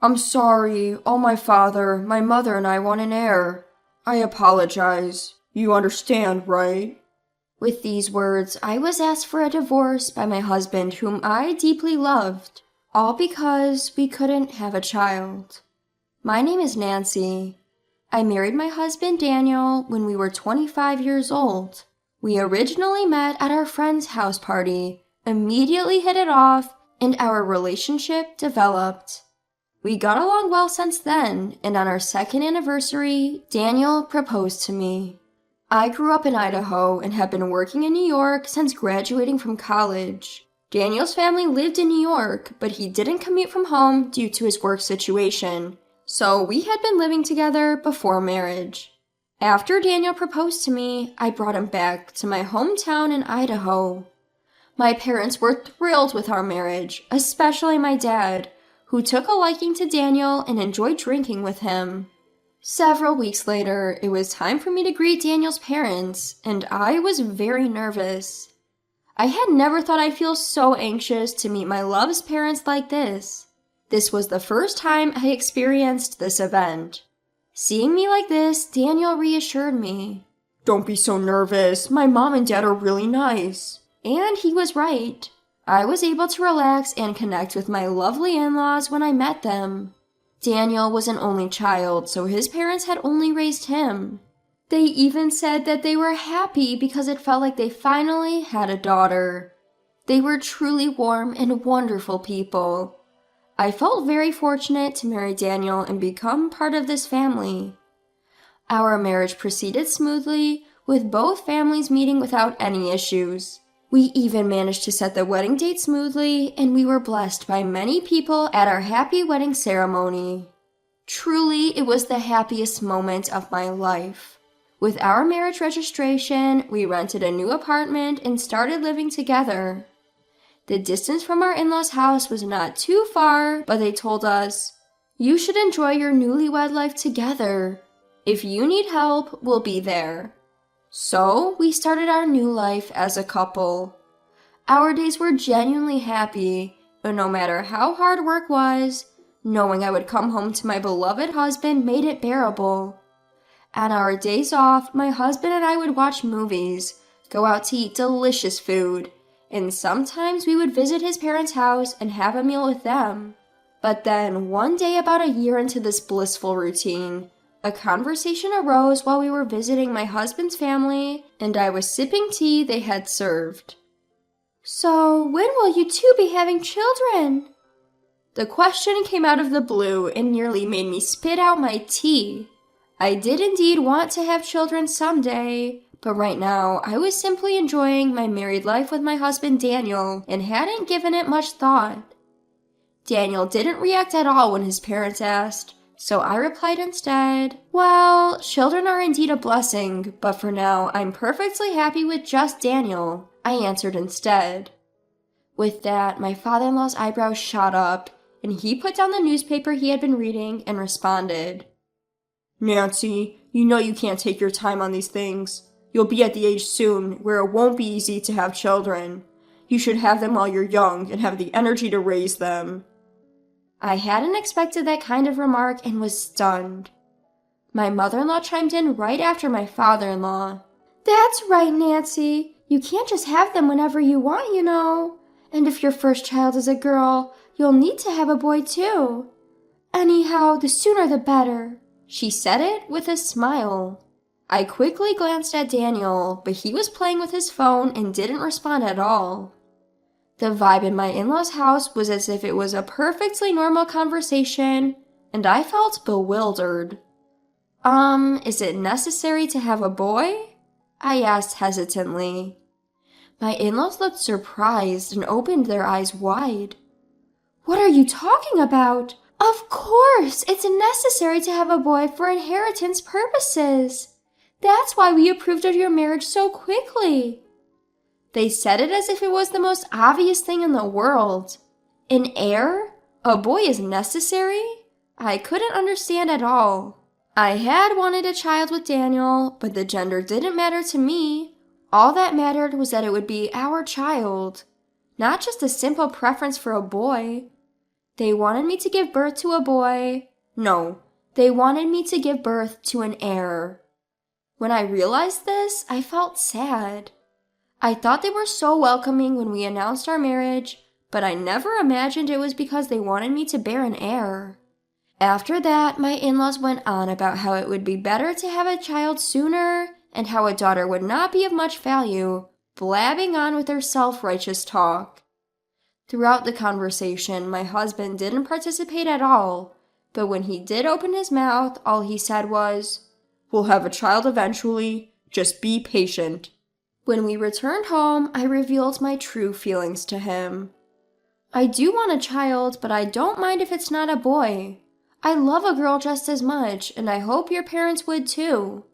I'm sorry. Oh, my father, my mother, and I want an heir. I apologize. You understand, right? With these words, I was asked for a divorce by my husband, whom I deeply loved, all because we couldn't have a child. My name is Nancy. I married my husband Daniel when we were 25 years old. We originally met at our friend's house party, immediately hit it off, and our relationship developed. We got along well since then, and on our second anniversary, Daniel proposed to me. I grew up in Idaho and have been working in New York since graduating from college. Daniel's family lived in New York, but he didn't commute from home due to his work situation, so we had been living together before marriage. After Daniel proposed to me, I brought him back to my hometown in Idaho. My parents were thrilled with our marriage, especially my dad, who took a liking to Daniel and enjoyed drinking with him. Several weeks later, it was time for me to greet Daniel's parents, and I was very nervous. I had never thought I'd feel so anxious to meet my love's parents like this. This was the first time I experienced this event. Seeing me like this, Daniel reassured me. Don't be so nervous. My mom and dad are really nice. And he was right. I was able to relax and connect with my lovely in-laws when I met them. Daniel was an only child, so his parents had only raised him. They even said that they were happy because it felt like they finally had a daughter. They were truly warm and wonderful people. I felt very fortunate to marry Daniel and become part of this family. Our marriage proceeded smoothly, with both families meeting without any issues. We even managed to set the wedding date smoothly, and we were blessed by many people at our happy wedding ceremony. Truly, it was the happiest moment of my life. With our marriage registration, we rented a new apartment and started living together. The distance from our in-laws' house was not too far, but they told us, "You should enjoy your newlywed life together. If you need help, we'll be there." So, we started our new life as a couple. Our days were genuinely happy, and no matter how hard work was, knowing I would come home to my beloved husband made it bearable. On our days off, my husband and I would watch movies, go out to eat delicious food, and sometimes we would visit his parents' house and have a meal with them. But then, one day about a year into this blissful routine, a conversation arose while we were visiting my husband's family, and I was sipping tea they had served. "So, when will you two be having children?" The question came out of the blue and nearly made me spit out my tea. I did indeed want to have children someday, but right now I was simply enjoying my married life with my husband Daniel and hadn't given it much thought. Daniel didn't react at all when his parents asked, so I replied instead, "Well, children are indeed a blessing, but for now I'm perfectly happy with just Daniel," I answered instead. With that, my father-in-law's eyebrows shot up, and he put down the newspaper he had been reading and responded, "Nancy, you know you can't take your time on these things. You'll be at the age soon where it won't be easy to have children. You should have them while you're young and have the energy to raise them." I hadn't expected that kind of remark and was stunned. My mother-in-law chimed in right after my father-in-law. "That's right, Nancy. You can't just have them whenever you want, you know. And if your first child is a girl, you'll need to have a boy too. Anyhow, the sooner the better." She said it with a smile. I quickly glanced at Daniel, but he was playing with his phone and didn't respond at all. The vibe in my in-laws' house was as if it was a perfectly normal conversation, and I felt bewildered. Is it necessary to have a boy?" I asked hesitantly. My in-laws looked surprised and opened their eyes wide. "What are you talking about? Of course, it's necessary to have a boy for inheritance purposes. That's why we approved of your marriage so quickly." They said it as if it was the most obvious thing in the world. An heir? A boy is necessary? I couldn't understand at all. I had wanted a child with Daniel, but the gender didn't matter to me. All that mattered was that it would be our child, not just a simple preference for a boy. They wanted me to give birth to a boy. No, they wanted me to give birth to an heir. When I realized this, I felt sad. I thought they were so welcoming when we announced our marriage, but I never imagined it was because they wanted me to bear an heir. After that, my in-laws went on about how it would be better to have a child sooner and how a daughter would not be of much value, blabbing on with their self-righteous talk. Throughout the conversation, my husband didn't participate at all, but when he did open his mouth, all he said was, "We'll have a child eventually, just be patient." When we returned home, I revealed my true feelings to him. I do want a child, but I don't mind if it's not a boy. I love a girl just as much, and I hope your parents would too.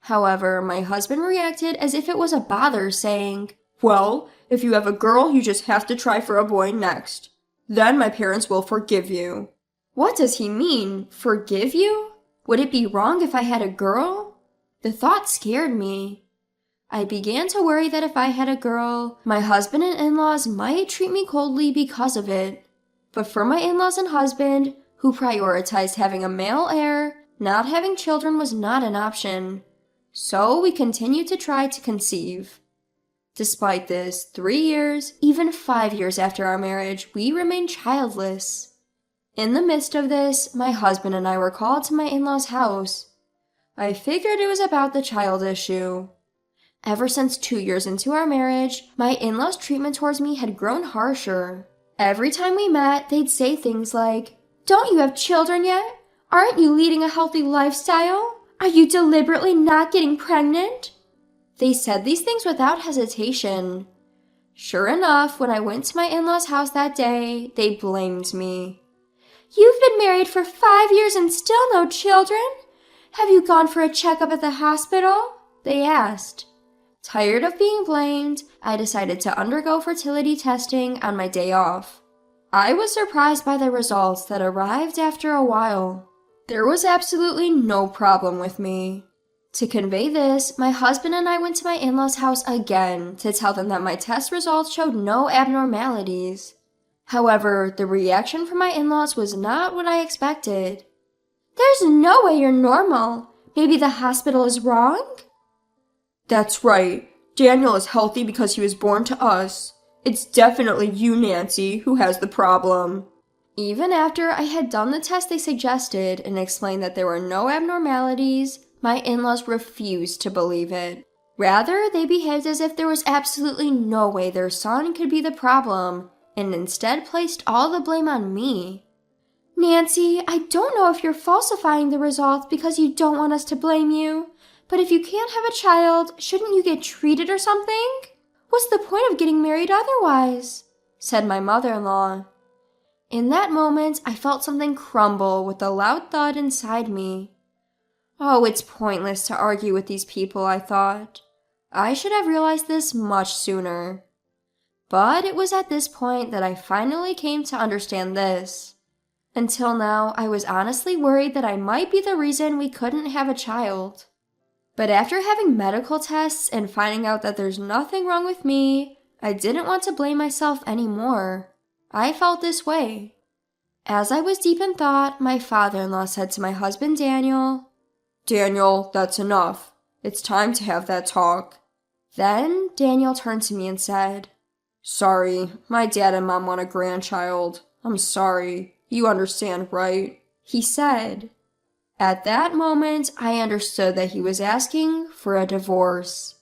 However, my husband reacted as if it was a bother, saying, "Well, if you have a girl, you just have to try for a boy next. Then my parents will forgive you." What does he mean, forgive you? Would it be wrong if I had a girl? The thought scared me. I began to worry that if I had a girl, my husband and in-laws might treat me coldly because of it. But for my in-laws and husband, who prioritized having a male heir, not having children was not an option. So we continued to try to conceive. Despite this, 3 years, even 5 years after our marriage, we remained childless. In the midst of this, my husband and I were called to my in-laws' house. I figured it was about the child issue. Ever since 2 years into our marriage, my in-laws' treatment towards me had grown harsher. Every time we met, they'd say things like, "Don't you have children yet? Aren't you leading a healthy lifestyle? Are you deliberately not getting pregnant?" They said these things without hesitation. Sure enough, when I went to my in-laws' house that day, they blamed me. "You've been married for 5 years and still no children? Have you gone for a checkup at the hospital?" they asked. Tired of being blamed, I decided to undergo fertility testing on my day off. I was surprised by the results that arrived after a while. There was absolutely no problem with me. To convey this, my husband and I went to my in-laws' house again to tell them that my test results showed no abnormalities. However, the reaction from my in-laws was not what I expected. "There's no way you're normal. Maybe the hospital is wrong?" "That's right. Daniel is healthy because he was born to us. It's definitely you, Nancy, who has the problem." Even after I had done the test they suggested and explained that there were no abnormalities, my in-laws refused to believe it. Rather, they behaved as if there was absolutely no way their son could be the problem, and instead placed all the blame on me. "Nancy, I don't know if you're falsifying the results because you don't want us to blame you. But if you can't have a child, shouldn't you get treated or something? What's the point of getting married otherwise?" said my mother-in-law. In that moment, I felt something crumble with a loud thud inside me. Oh, it's pointless to argue with these people, I thought. I should have realized this much sooner. But it was at this point that I finally came to understand this. Until now, I was honestly worried that I might be the reason we couldn't have a child. But after having medical tests and finding out that there's nothing wrong with me, I didn't want to blame myself anymore. I felt this way. As I was deep in thought, my father-in-law said to my husband Daniel, "Daniel, that's enough. It's time to have that talk." Then Daniel turned to me and said, "Sorry, my dad and mom want a grandchild. I'm sorry. You understand, right?" he said. At that moment, I understood that he was asking for a divorce.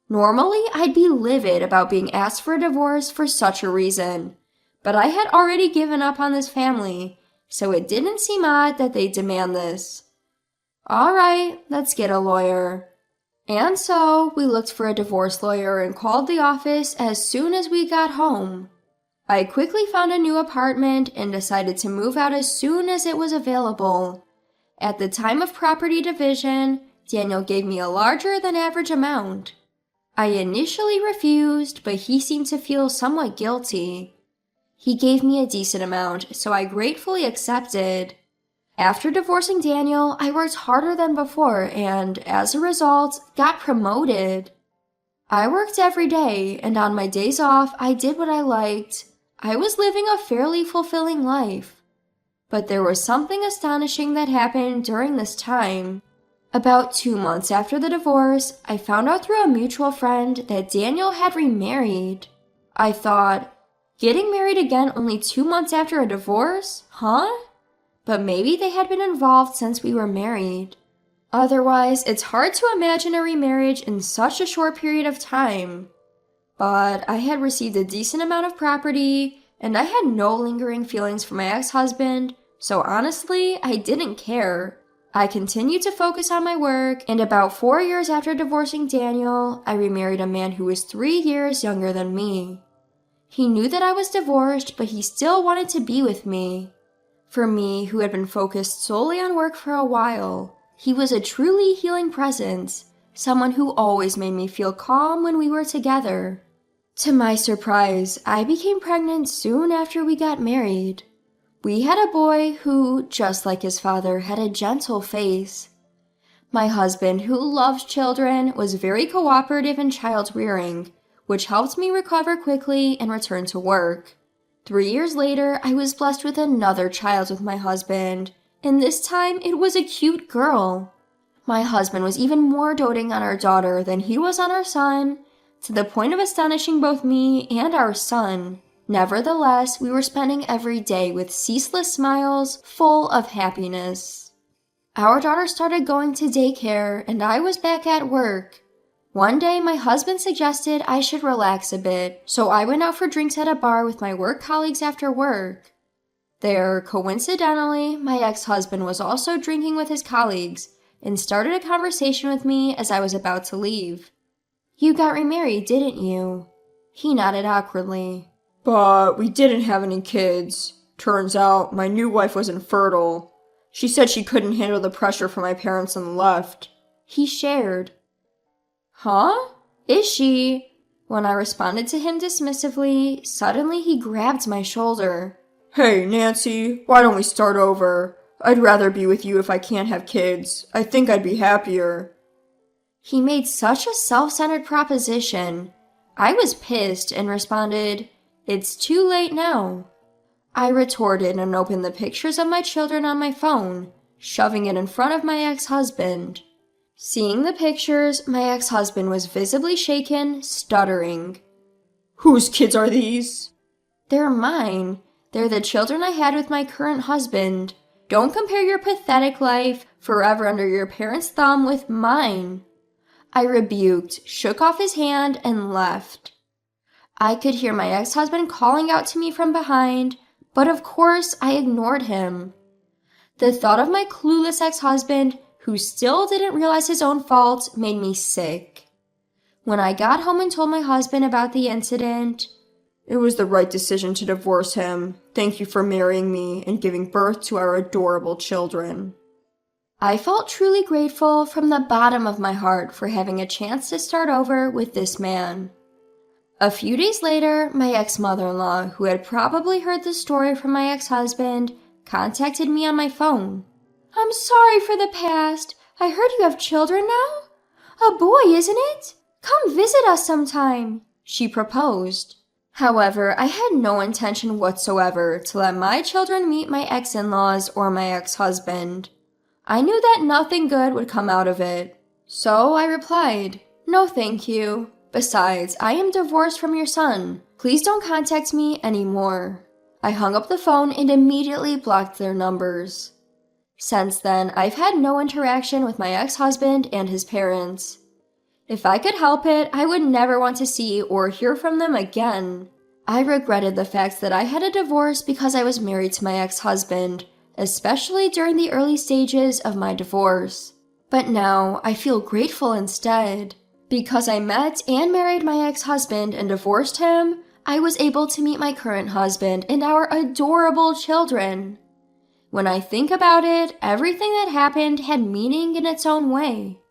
Normally, I'd be livid about being asked for a divorce for such a reason, but I had already given up on this family, so it didn't seem odd that they'd demand this. All right, let's get a lawyer. And so, we looked for a divorce lawyer and called the office as soon as we got home. I quickly found a new apartment and decided to move out as soon as it was available. At the time of property division, Daniel gave me a larger than average amount. I initially refused, but he seemed to feel somewhat guilty. He gave me a decent amount, so I gratefully accepted. After divorcing Daniel, I worked harder than before and, as a result, got promoted. I worked every day, and on my days off, I did what I liked. I was living a fairly fulfilling life. But there was something astonishing that happened during this time. About 2 months after the divorce, I found out through a mutual friend that Daniel had remarried. I thought, getting married again only 2 months after a divorce? Huh? But maybe they had been involved since we were married. Otherwise, it's hard to imagine a remarriage in such a short period of time. But I had received a decent amount of property, and I had no lingering feelings for my ex-husband, so honestly, I didn't care. I continued to focus on my work, and about 4 years after divorcing Daniel, I remarried a man who was 3 years younger than me. He knew that I was divorced, but he still wanted to be with me. For me, who had been focused solely on work for a while, he was a truly healing presence, someone who always made me feel calm when we were together. To my surprise, I became pregnant soon after we got married. We had a boy who, just like his father, had a gentle face. My husband, who loved children, was very cooperative in child rearing, which helped me recover quickly and return to work. 3 years later, I was blessed with another child with my husband, and this time it was a cute girl. My husband was even more doting on our daughter than he was on our son, to the point of astonishing both me and our son. Nevertheless, we were spending every day with ceaseless smiles, full of happiness. Our daughter started going to daycare, and I was back at work. One day, my husband suggested I should relax a bit, so I went out for drinks at a bar with my work colleagues after work. There, coincidentally, my ex-husband was also drinking with his colleagues and started a conversation with me as I was about to leave. "You got remarried, didn't you?" He nodded awkwardly. "But we didn't have any kids. Turns out my new wife was infertile. She said she couldn't handle the pressure from my parents and left," he shared. "Huh? Is she?" When I responded to him dismissively, suddenly he grabbed my shoulder. "Hey, Nancy, why don't we start over? I'd rather be with you if I can't have kids. I think I'd be happier." He made such a self-centered proposition. I was pissed and responded, "It's too late now." I retorted and opened the pictures of my children on my phone, shoving it in front of my ex-husband. Seeing the pictures, my ex-husband was visibly shaken, stuttering. "Whose kids are these?" "They're mine. They're the children I had with my current husband. Don't compare your pathetic life, forever under your parents' thumb, with mine." I rebuked, shook off his hand, and left. I could hear my ex-husband calling out to me from behind, but of course I ignored him. The thought of my clueless ex-husband, who still didn't realize his own fault, made me sick. When I got home and told my husband about the incident, "It was the right decision to divorce him. Thank you for marrying me and giving birth to our adorable children." I felt truly grateful from the bottom of my heart for having a chance to start over with this man. A few days later, my ex-mother-in-law, who had probably heard the story from my ex-husband, contacted me on my phone. "I'm sorry for the past. I heard you have children now? A boy, isn't it? Come visit us sometime," she proposed. However, I had no intention whatsoever to let my children meet my ex-in-laws or my ex-husband. I knew that nothing good would come out of it. So I replied, "No thank you. Besides, I am divorced from your son. Please don't contact me anymore." I hung up the phone and immediately blocked their numbers. Since then, I've had no interaction with my ex-husband and his parents. If I could help it, I would never want to see or hear from them again. I regretted the fact that I had a divorce because I was married to my ex-husband, especially during the early stages of my divorce. But now, I feel grateful instead. Because I met and married my ex-husband and divorced him, I was able to meet my current husband and our adorable children. When I think about it, everything that happened had meaning in its own way.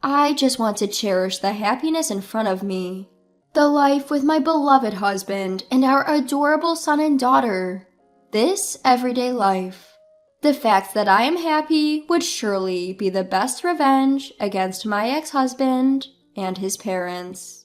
I just want to cherish the happiness in front of me. The life with my beloved husband and our adorable son and daughter. This everyday life. The fact that I am happy would surely be the best revenge against my ex-husband and his parents.